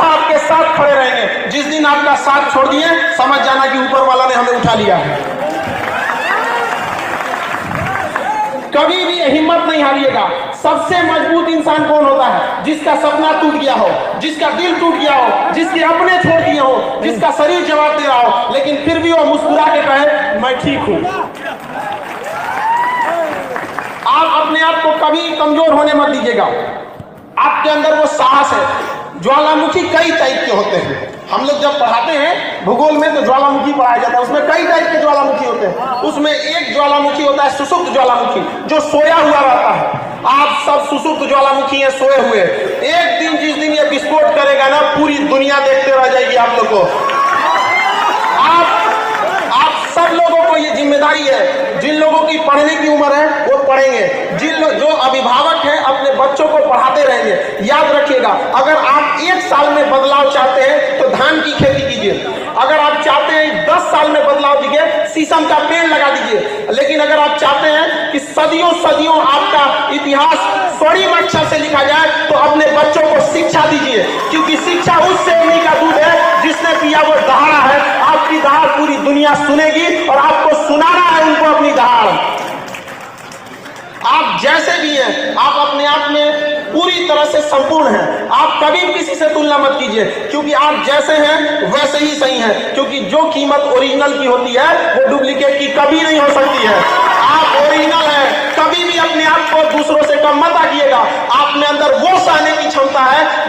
हमेशा आपके साथ खड़े रहेंगे। जिस दिन आपका साथ छोड़ दिए, समझ जाना कि ऊपर वाला ने हमें उठा लिया है। कभी भी हिम्मत नहीं हारिएगा। सबसे मजबूत इंसान कौन होता है? जिसका सपना टूट गया हो, जिसका दिल टूट गया हो, जिसके अपने छोड़ दिए हो, जिसका शरीर जवाब दे रहा हो, लेकिन फिर भी वो मुस्कुरा के कहे मैं ठीक हूं। आप अपने आप को कभी कमजोर होने मत दीजिएगा। आपके अंदर वो साहस है। ज्वालामुखी कई टाइप के होते हैं। हम लोग जब पढ़ाते हैं भूगोल में तो ज्वालामुखी पढ़ाया जाता है, उसमें कई टाइप के ज्वालामुखी होते हैं। उसमें एक ज्वालामुखी होता है सुषुप्त ज्वालामुखी, जो सोया हुआ रहता है। आप सब सुषुप्त ज्वालामुखी हैं, सोए हुए। एक दिन जिस दिन ये विस्फोट करेगा ना, पूरी दुनिया देखते रह जाएगी आप लोग को। आप सब लोगों को ये जिम्मेदारी है। जिन लोगों की पढ़ने की उम्र है वो पढ़ेंगे, जो अभिभावक हैं अपने बच्चों को पढ़ाते रहेंगे। याद रखिएगा, अगर आप 1 साल में बदलाव चाहते हैं तो धान की खेती कीजिए। अगर आप चाहते हैं 10 साल में बदलाव दीजिए, शीशम का पेड़ लगा दीजिए। लेकिन अगर आप चाहते हैं कि सदियों सदियों आपका इतिहास स्वर्णिम अक्षर से लिखा जाए, तो अपने बच्चों को शिक्षा दीजिए, क्योंकि शिक्षा उस शेरनी का दूध है जिसने पिया वो दहाड़ा है। आपकी दहाड़ पूरी दुनिया सुनेगी और आपको सुनाना है उनको अपनी दहाड़। आप जैसे भी हैं, आप अपने आप में पूरी तरह से संपूर्ण हैं। आप कभी किसी से तुलना मत कीजिए, क्योंकि आप जैसे हैं वैसे ही सही हैं। क्योंकि जो कीमत ओरिजिनल की होती है वो डुप्लीकेट की कभी नहीं हो सकती है। आप ओरिजिनल हैं। कभी भी अपने आप को दूसरों से कम मत आकिएगा। आप में अंदर वो सहने की क्षमता है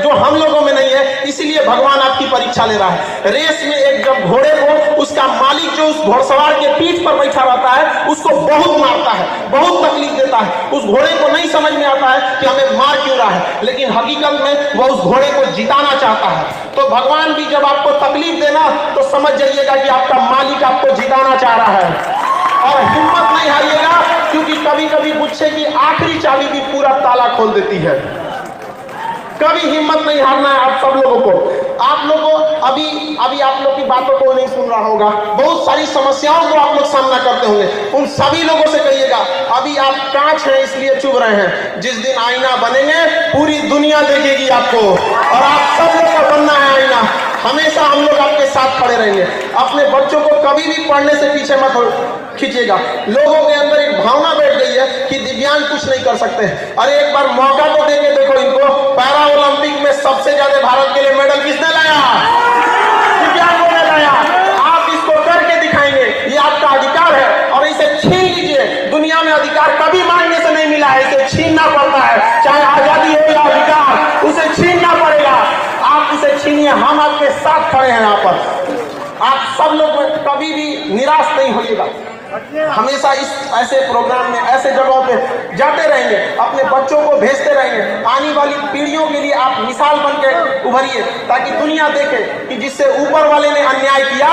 जो हम लोगों में नहीं है। इसलिए भगवान आपकी परीक्षा ले रहा है। रेस में एक जब घोड़े को उसका मालिक जो उस घोड़सवार के पीठ पर बैठा रहता है, उसको बहुत मारता है, बहुत तकलीफ देता है। उस घोड़े को नहीं समझ में आता है कि हमें मार क्यों रहा है, लेकिन हकीकत में वह उस घोड़े को जिताना चाहता है। तो भगवान भी जब आपको तकलीफ देना तो समझ जाइएगा कि आपका मालिक आपको जिताना चाह रहा है। और हिम्मत नहीं हारिएगा, क्योंकि कभी कभी गुस्से की आखिरी चाबी भी पूरा ताला खोल देती है। कभी हिम्मत नहीं हारना है आप सब लोगों को। आप लोगों अभी आप लोग की बातों को नहीं सुन रहा होगा। बहुत सारी समस्याओं को आप लोग सामना करते होंगे। उन सभी लोगों से कहिएगा, अभी आप कांच हैं इसलिए चुभ रहे हैं। जिस दिन आईना बनेंगे पूरी दुनिया देखेगी आपको, और आप सब लोग को बनना है आईना। हमेशा हम लोग आपके साथ खड़े रहेंगे। अपने बच्चों को कभी भी पढ़ने से पीछे मत खींचेगा। लोगों के अंदर एक भावना बैठ गई है कि दिव्यांग कुछ नहीं कर सकते। अरे एक बार मौका तो देके देखो इनको। पैरा ओलंपिक में सबसे ज्यादा भारत के लिए मेडल किसने लाया? दिव्यांगों ने लाया। आप इसको करके दिखाएंगे, ये आपका अधिकार है, और इसे छीन लीजिए। दुनिया में अधिकार कभी मांगने से नहीं मिला है, इसे छीनना पड़ता है। चाहे आजादी हो या अधिकार, उसे छीनना पड़ेगा। आप उसे छीनिए, हम आपके साथ खड़े हैं यहाँ पर। आप सब लोग कभी भी निराश नहीं होइएगा। हमेशा इस ऐसे प्रोग्राम में, ऐसे जगहों पे जाते रहेंगे, अपने बच्चों को भेजते रहेंगे। आने वाली पीढ़ियों के लिए आप मिसाल बनकर उभरिए, ताकि दुनिया देखे कि जिससे ऊपर वाले ने अन्याय किया,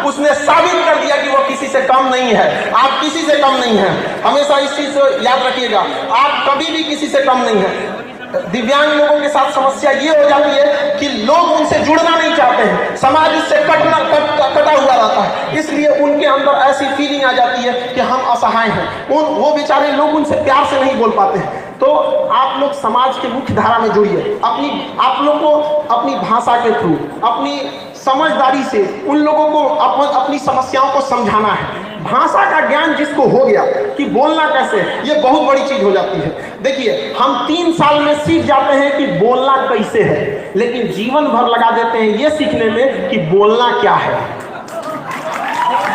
उसने साबित कर दिया कि वो किसी से कम नहीं है। आप किसी से कम नहीं हैं। हमेशा इस चीज को याद रखिएगा, आप कभी भी किसी से कम नहीं हैं। दिव्यांग लोगों के साथ समस्या ये हो जाती है कि लोग उनसे जुड़ना नहीं चाहते हैं। समाज उससे कटा हुआ रहता है, इसलिए उनके अंदर ऐसी फीलिंग आ जाती है कि हम असहाय हैं। वो बेचारे लोग उनसे प्यार से नहीं बोल पाते हैं। तो आप लोग समाज के मुख्य धारा में जुड़िए। आप लोग को अपनी भाषा के थ्रू, अपनी समझदारी से उन लोगों को अपनी समस्याओं को समझाना है। भाषा का ज्ञान जिसको हो गया कि बोलना कैसे, ये बहुत बड़ी चीज हो जाती है। देखिए, हम 3 साल में सीख जाते हैं कि बोलना कैसे है, लेकिन जीवन भर लगा देते हैं ये सीखने में कि बोलना क्या है।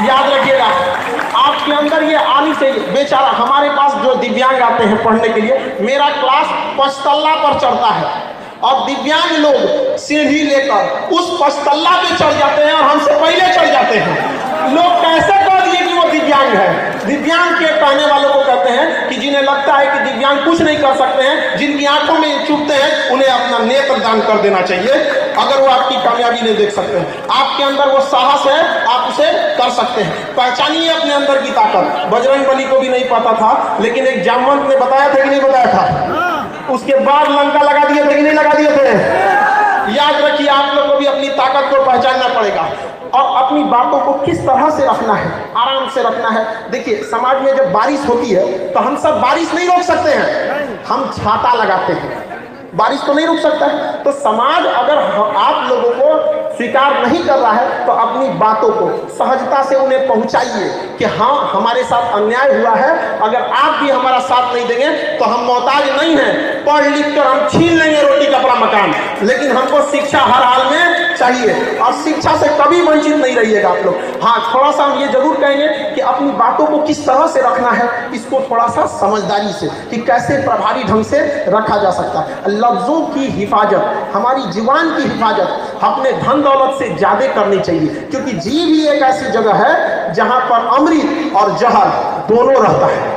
याद रखिएगा, आपके अंदर ये आनी चाहिए। बेचारा हमारे पास जो दिव्यांग आते हैं पढ़ने के लिए, मेरा क्लास 5 तल्ला पर चढ़ता है, और दिव्यांग लोग सीढ़ी लेकर उस 5 तल्ला पे चढ़ जाते हैं और हमसे पहले चढ़ जाते हैं। लोग कैसे कह दिए कि वो दिव्यांग है? दिव्यांग के कहने वालों को कहते हैं कि जिन्हें लगता है कि दिव्यांग कुछ नहीं कर सकते हैं, जिनकी आंखों में चुभते हैं, उन्हें अपना नेत्र दान कर देना चाहिए। अगर वो आपकी कामयाबी नहीं देख सकते हैं, आपके अंदर वो साहस है, आप उसे कर सकते हैं। पहचानिए अपने अंदर की ताकत। बजरंगबली को भी नहीं पता था, लेकिन एक जामवंत ने बताया था कि नहीं बताया था? उसके बाद लंका लगा दिए थे कि नहीं लगा दिए थे? याद रखिए, आप लोग को भी अपनी ताकत को पहचानना पड़ेगा, और अपनी बातों को किस तरह से रखना है, आराम से रखना है। देखिए, समाज में जब बारिश होती है तो हम सब बारिश नहीं रोक सकते हैं, हम छाता लगाते हैं। बारिश तो नहीं रुक सकता है। तो समाज अगर आप लोगों को स्वीकार नहीं कर रहा है तो अपनी बातों को सहजता से उन्हें पहुंचाइए कि हाँ हमारे साथ अन्याय हुआ है, अगर आप भी हमारा साथ नहीं देंगे तो हम मोहताज नहीं हैं, पढ़ लिख कर हम छीन लेंगे रोटी कपड़ा मकान, लेकिन हमको शिक्षा हर हाल में चाहिए और शिक्षा से कभी वंचित नहीं रहिएगा आप लोग। हाँ थोड़ा सा हम ये जरूर कहेंगे कि अपनी बातों को किस तरह से रखना है, इसको थोड़ा सा समझदारी से कि कैसे प्रभावी ढंग से रखा जा सकता है। लफ्जों की हिफाजत, हमारी जुबान की हिफाजत अपने धन दौलत से ज्यादा करनी चाहिए, क्योंकि जीव ही एक ऐसी जगह है जहां पर अमृत और जहर दोनों रहता है।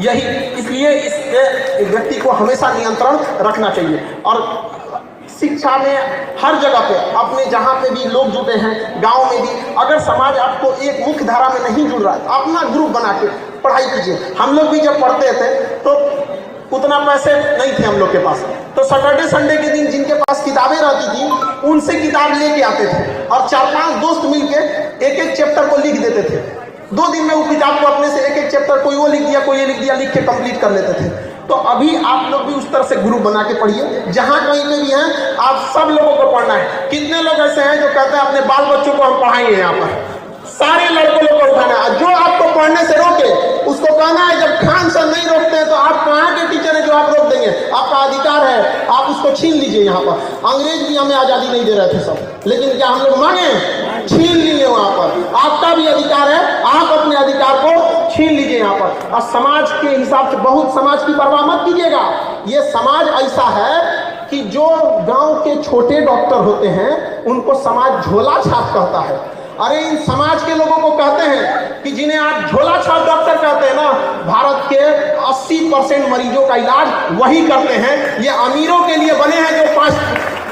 यही इसलिए इस व्यक्ति को हमेशा नियंत्रण रखना चाहिए। और शिक्षा में हर जगह पे अपने जहाँ पे भी लोग जुटे हैं, गांव में भी, अगर समाज आपको एक मुख्य धारा में नहीं जुड़ रहा है, अपना ग्रुप बना के पढ़ाई कीजिए। हम लोग भी जब पढ़ते थे तो उतना पैसे नहीं थे हम लोग के पास, तो सैटरडे संडे के दिन जिनके पास किताबें रहती थी उनसे किताब लेके आते थे और 4-5 दोस्त मिलके एक एक चैप्टर को लिख देते थे। 2 दिन में वो किताब को अपने से एक एक चैप्टर कोई वो लिख दिया, कोई ये लिख दिया, लिख के कंप्लीट कर लेते थे। तो अभी आप लोग भी उस तरह से ग्रुप बना के पढ़िए, जहां कहीं पे भी हैं आप सब लोगों को पढ़ना है। कितने लोग ऐसे हैं जो कहते हैं अपने बाल बच्चों को हम पढ़ाएंगे, यहाँ पर सारे लड़कों लोग को उठाना है। जो आपको पढ़ने से रोके उसको कहना है, जब खान सर नहीं रोकते हैं तो आप कहाँ के टीचर हैं जो आप रोक देंगे, आपका अधिकार है, आप उसको छीन लीजिए। यहाँ पर अंग्रेज भी हमें आजादी नहीं दे रहे थे सब, लेकिन क्या हम लोग मांगे? छीन लिए। वहां पर आपका भी अधिकार है, आप अपने अधिकार को छीन लीजिए यहाँ पर। और समाज के हिसाब से बहुत समाज की परवाह मत कीजिएगा। ये समाज ऐसा है कि जो गांव के छोटे डॉक्टर होते हैं उनको समाज झोला छाप कहता है। अरे इन समाज के लोगों को कहते हैं कि जिन्हें आप झोला छाप डॉक्टर कहते हैं ना, भारत के 80% मरीजों का इलाज वही करते हैं। ये अमीरों के लिए बने हैं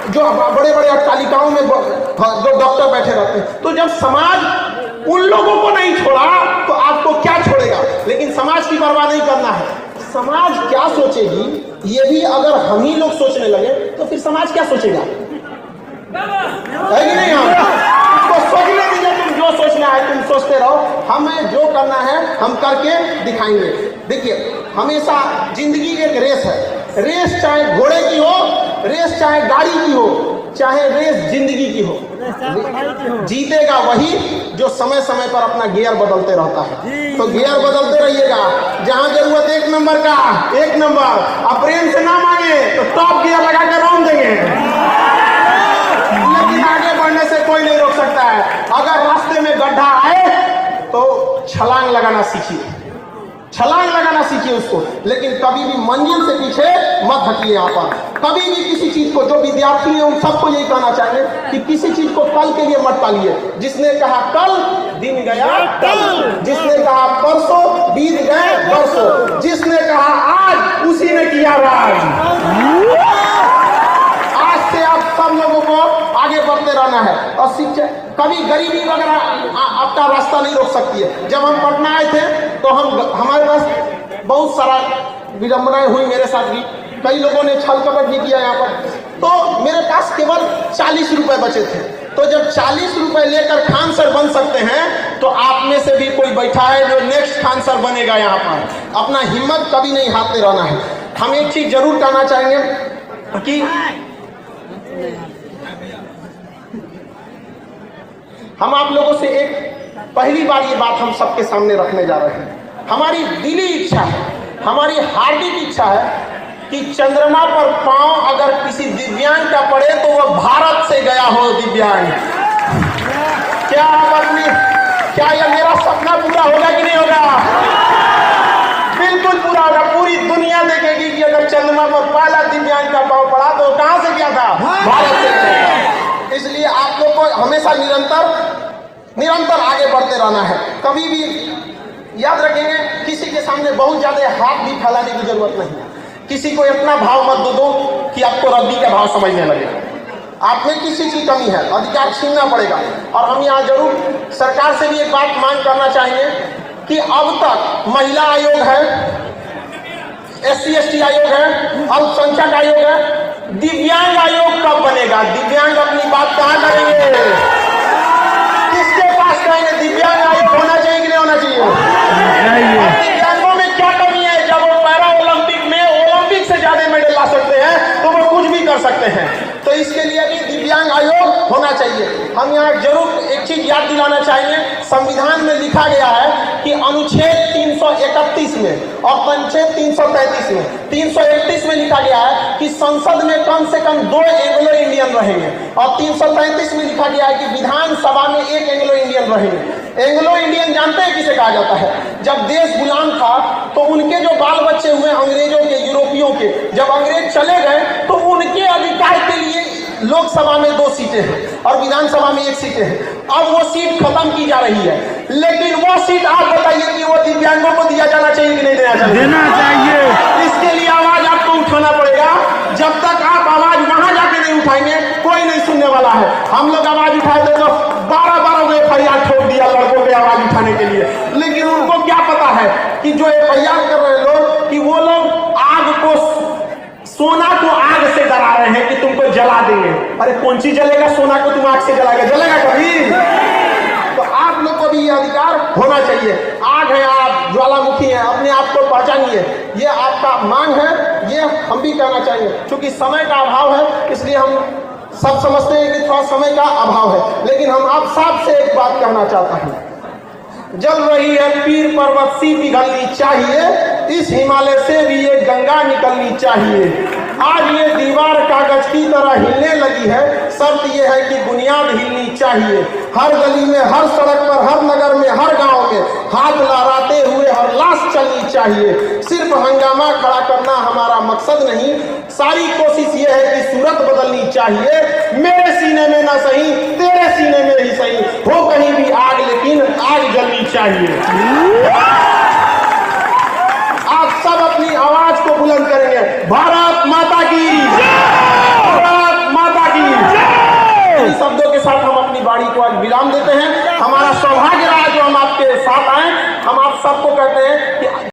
जो बड़े बड़े अट्टालिकाओं में जो डॉक्टर बैठे रहते हैं। तो जब समाज उन लोगों को नहीं छोड़ा तो आपको क्या छोड़ेगा? लेकिन समाज की परवाह नहीं करना है। समाज क्या सोचेगी ये भी अगर हम ही लोग सोचने लगे तो फिर समाज क्या सोचेगा? है कि नहीं? हम तो सोचने दीजिए, तुम जो सोचना है तुम सोचते रहो, हमें जो करना है हम करके दिखाएंगे। देखिए हमेशा जिंदगी एक रेस है। रेस चाहे घोड़े की हो, रेस चाहे गाड़ी की हो, चाहे रेस जिंदगी की हो, जीतेगा वही जो समय समय पर अपना गियर बदलते रहता है। तो गियर बदलते रहिएगा, जहां जरूरत 1 नंबर का 1 नंबर, अब प्रेम से ना मांगे तो टॉप गियर लगा कर रौंद देंगे, लेकिन आगे बढ़ने से कोई नहीं रोक सकता है। अगर रास्ते में गड्ढा आए तो छलांग लगाना सीखिए, छलांग लगाना सीखिए उसको, लेकिन कभी भी मंजिल से पीछे मत हटिए। यहाँ पर कभी भी किसी चीज को, जो विद्यार्थी है उन सबको यही कहना चाहिए कि किसी चीज को कल के लिए मत टालिए। जिसने कहा कल, दिन गया कल। जिसने कहा परसों, बीत गए परसों। जिसने कहा आज, उसी ने किया राज। आज से आप सब लोगों को आगे बढ़ते रहना है। और शिक्षा कभी गरीबी वगैरह आपका रास्ता नहीं रोक सकती है। जब हम पटना आए थे तो हमारे पास बहुत सारा विडंबनाएं हुई, मेरे साथ भी कई लोगों ने छल कपट भी किया यहाँ पर। तो मेरे पास केवल 40 रुपए बचे थे। तो जब 40 रुपए लेकर खान सर बन सकते हैं तो आप में से भी कोई बैठा है जो नेक्स्ट खान सर बनेगा। यहाँ पर अपना हिम्मत कभी नहीं हारते रहना है। हम एक चीज जरूर कहना चाहेंगे कि हम आप लोगों से एक पहली बार ये बात हम सबके सामने रखने जा रहे हैं। हमारी दिली इच्छा है, हमारी हार्दिक इच्छा है कि चंद्रमा पर पांव अगर किसी दिव्यांग का पड़े तो वह भारत से गया हो दिव्यांग। क्या यह मेरा सपना पूरा होगा कि नहीं होगा? बिल्कुल पूरा होगा। पूरी दुनिया देखेगी कि अगर चंद्रमा पर पहला दिव्यांग का पांव पड़ा तो कहां से गया था? भारत से गया था। इसलिए आप लोग को हमेशा निरंतर आगे बढ़ते रहना है। कभी भी याद रखेंगे, किसी के सामने बहुत ज्यादा हाथ भी फैलाने की जरूरत नहीं है। किसी को इतना भाव मत दो कि आपको रद्दी का भाव समझने लगे। आप में किसी की कमी है, अधिकार छीनना पड़ेगा। और हम यहाँ जरूर सरकार से भी एक बात मांग करना चाहेंगे कि अब तक महिला आयोग है, SC/ST आयोग है, अल्पसंख्यक आयोग है, दिव्यांग आयोग कब बनेगा? दिव्यांग अपनी बात कहाँ करेंगे? किसके पास कहेंगे? दिव्यांग आयोग होना चाहिए कि नहीं होना चाहिए? दिव्यांगों में क्या कमी है? जब वो पैरा ओलंपिक में ओलंपिक से ज्यादा मेडल ला सकते हैं तो वो कर सकते हैं। तो इसके लिए भी दिव्यांग आयोग होना चाहिए। हम यहाँ जरूर एक चीज याद दिलाना चाहेंगे, संविधान में लिखा गया है कि अनुच्छेद 331 में और अनुच्छेद 333 में 331 में लिखा गया है कि संसद में कम से कम 2 एंग्लो इंडियन रहेंगे और 333 में लिखा गया है कि विधानसभा में 1 एंग्लो इंडियन रहेंगे। एंग्लो इंडियन जानते हैं किसे कहा जाता है? जब देश गुलाम था तो उनके जो बाल बच्चे हुए अंग्रेजों के, यूरोपियों के, जब अंग्रेज चले गए तो उनके अधिकार के लिए लोकसभा में 2 सीटें हैं और विधानसभा में 1 सीटें हैं। अब वो सीट खत्म की जा रही है, लेकिन वो सीट आप बताइए कि वो दिव्यांगों को दिया जाना चाहिए कि नहीं देना चाहिए? देना चाहिए। इसके लिए आवाज आपको उठाना पड़ेगा। जब तक आप आवाज वहां जाके नहीं उठाएंगे कोई नहीं सुनने वाला है। हम लोग आवाज उठाए थे तो 12 को FIR ठोक दिया लड़कों के आवाज उठाने के लिए, लेकिन उनको क्या पता है कि जो FIR कर रहे लोग कि वो लोग आग को, सोना को आग से डरा रहे हैं कि तुमको जला देंगे। अरे कौन सी जलेगा? सोना को तुम आग से जलाएगा? जलेगा कभी? तो आप लोग को भी ये अधिकार होना चाहिए। आग है, आप ज्वालामुखी हैं, अपने आप को पहचानिए, ये आपका मांग है, ये हम भी कहना चाहिए। क्योंकि समय का अभाव है इसलिए हम सब समझते हैं कि थोड़ा समय का अभाव है, लेकिन हम आप सबसे एक बात कहना चाहता हूं, जल रही है पीर पर्वत सी पिघलनी चाहिए, इस हिमालय से भी ये गंगा निकलनी चाहिए। आज ये दीवार कागज की तरह हिलने लगी है, शर्त ये है कि बुनियाद हिलनी चाहिए। हर गली में, हर सड़क पर, हर नगर में, हर गांव में हाथ लहराते हुए हर लाश चलनी चाहिए। सिर्फ हंगामा खड़ा करना हमारा मकसद नहीं, सारी कोशिश ये है कि सूरत बदलनी चाहिए। मेरे सीने में ना सही, तेरे सीने में ही सही, हो कहीं भी आग, लेकिन आग जलनी चाहिए। आप सब अपनी आवाज को बुलंद करेंगे, भारत माता की जय, भारत माता की जय। इन शब्दों के साथ हम अपनी वाणी को आज विराम देते हैं। हमारा सौभाग्य रहा जो हम आपके साथ आए। हम आप सबको कहते हैं कि